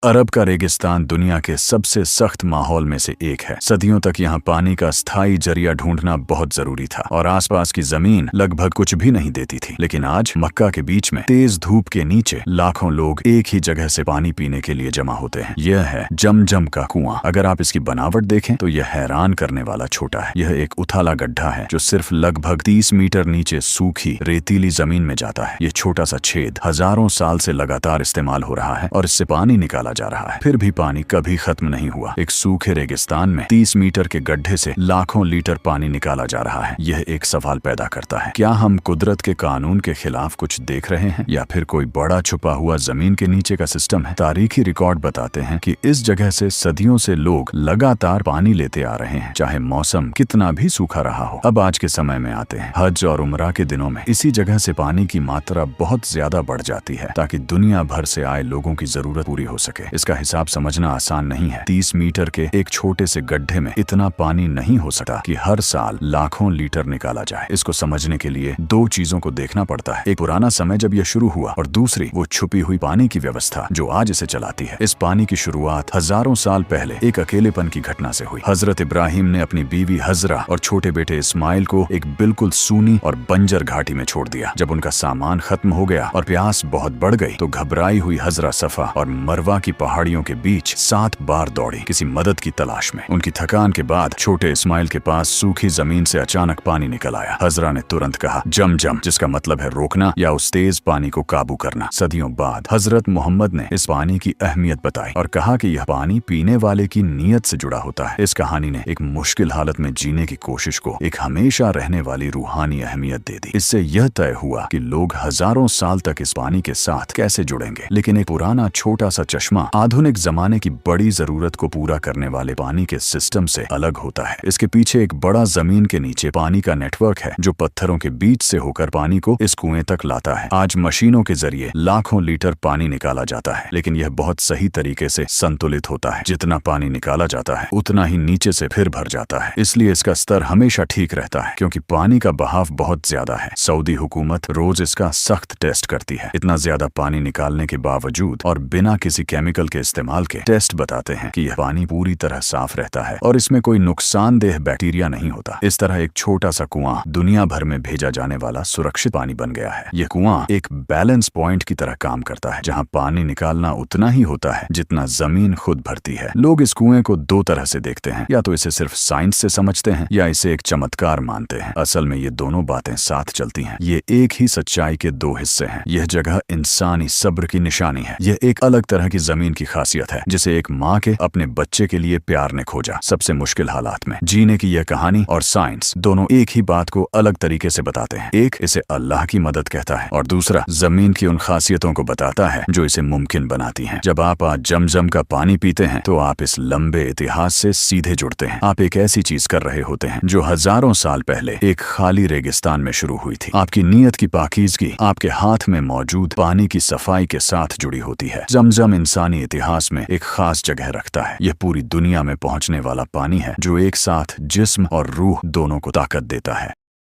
अरब का रेगिस्तान दुनिया के सबसे सख्त माहौल में से एक है। सदियों तक यहाँ पानी का स्थायी जरिया ढूंढना बहुत जरूरी था और आसपास की जमीन लगभग कुछ भी नहीं देती थी। लेकिन आज मक्का के बीच में तेज धूप के नीचे लाखों लोग एक ही जगह से पानी पीने के लिए जमा होते हैं। यह है जमजम का कुआं। अगर आप इसकी बनावट देखें तो यह हैरान करने वाला छोटा है। यह एक उथाला गड्ढा है जो सिर्फ लगभग 30 मीटर नीचे सूखी रेतीली जमीन में जाता है। यह छोटा सा छेद हजारों साल से लगातार इस्तेमाल हो रहा है और इससे पानी निकाला जा रहा है। फिर भी पानी कभी खत्म नहीं हुआ। एक सूखे रेगिस्तान में 30 मीटर के गड्ढे से लाखों लीटर पानी निकाला जा रहा है। यह एक सवाल पैदा करता है, क्या हम कुदरत के कानून के खिलाफ कुछ देख रहे हैं या फिर कोई बड़ा छुपा हुआ जमीन के नीचे का सिस्टम है? तारीखी रिकॉर्ड बताते हैं कि इस जगह से सदियों से लोग लगातार पानी लेते आ रहे हैं, चाहे मौसम कितना भी सूखा रहा हो। अब आज के समय में आते हैं। हज और उमरा के दिनों में इसी जगह से पानी की मात्रा बहुत ज्यादा बढ़ जाती है ताकि दुनिया भर से आए लोगों की जरूरत पूरी हो सके। इसका हिसाब समझना आसान नहीं है। 30 मीटर के एक छोटे से गड्ढे में इतना पानी नहीं हो सकता कि हर साल लाखों लीटर निकाला जाए। इसको समझने के लिए दो चीजों को देखना पड़ता है, एक पुराना समय जब यह शुरू हुआ और दूसरी वो छुपी हुई पानी की व्यवस्था जो आज इसे चलाती है। इस पानी की शुरुआत हजारों साल पहले एक अकेलेपन की घटना से हुई। हजरत इब्राहिम ने अपनी बीवी हजरा और छोटे बेटे इस्माइल को एक बिल्कुल सूनी और बंजर घाटी में छोड़ दिया। जब उनका सामान खत्म हो गया और प्यास बहुत बढ़ गई तो घबराई हुई हजरा सफा और मरवा की पहाड़ियों के बीच 7 बार दौड़ी किसी मदद की तलाश में। उनकी थकान के बाद छोटे इस्माइल के पास सूखी जमीन से अचानक पानी निकल आया। हजरा ने तुरंत कहा जमजम, जिसका मतलब है रोकना या उस तेज पानी को काबू करना। सदियों बाद हजरत मोहम्मद ने इस पानी की अहमियत बताई और कहा कि यह पानी पीने वाले की नीयत से जुड़ा होता है। इस कहानी ने एक मुश्किल हालत में जीने की कोशिश को एक हमेशा रहने वाली रूहानी अहमियत दे दी। इससे यह तय हुआ कि लोग हजारों साल तक इस पानी के साथ कैसे जुड़ेंगे। लेकिन एक पुराना छोटा सा चश्मा आधुनिक जमाने की बड़ी जरूरत को पूरा करने वाले पानी के सिस्टम से अलग होता है। इसके पीछे एक बड़ा जमीन के नीचे पानी का नेटवर्क है जो पत्थरों के बीच से होकर पानी को इस कुएं तक लाता है। आज मशीनों के जरिए लाखों लीटर पानी निकाला जाता है, लेकिन यह बहुत सही तरीके से संतुलित होता है। जितना पानी निकाला जाता है उतना ही नीचे से फिर भर जाता है। इसलिए इसका स्तर हमेशा ठीक रहता है क्योंकि पानी का बहाव बहुत ज्यादा है। सऊदी हुकूमत रोज इसका सख्त टेस्ट करती है। इतना ज्यादा पानी निकालने के बावजूद और बिना किसी केमिकल के इस्तेमाल के टेस्ट बताते हैं कि यह पानी पूरी तरह साफ रहता है और इसमें कोई नुकसानदेह बैक्टीरिया नहीं होता। इस तरह एक छोटा सा कुआं दुनिया भर में भेजा जाने वाला सुरक्षित पानी बन गया है। यह कुआं एक बैलेंस पॉइंट की तरह काम करता है जहां पानी निकालना उतना ही होता है जितना जमीन खुद भरती है। लोग इस कुएं को दो तरह से देखते हैं, या तो इसे सिर्फ साइंस से समझते हैं या इसे एक चमत्कार मानते हैं। असल में ये दोनों बातें साथ चलती हैं। ये एक ही सच्चाई के दो हिस्से हैं। यह जगह इंसानी सब्र की निशानी है। यह एक अलग तरह की जमीन की खासियत है जिसे एक माँ के अपने बच्चे के लिए प्यार ने खोजा सबसे मुश्किल हालात में। जीने की यह कहानी और साइंस दोनों एक ही बात को अलग तरीके से बताते हैं। एक इसे अल्लाह की मदद कहता है और दूसरा जमीन की उन खासियतों को बताता है जो इसे मुमकिन बनाती हैं। जब आप आज जमजम का पानी पीते हैं तो आप इस लंबे इतिहास से सीधे जुड़ते हैं। आप एक ऐसी चीज कर रहे होते हैं जो हजारों साल पहले एक खाली रेगिस्तान में शुरू हुई थी। आपकी नीयत की पाकीज़गी आपके हाथ में मौजूद पानी की सफाई के साथ जुड़ी होती है। जमजम इंसानी इतिहास में एक खास जगह रखता है। यह पूरी दुनिया में पहुंचने वाला पानी है जो एक साथ जिस्म और रूह दोनों को ताकत देता है।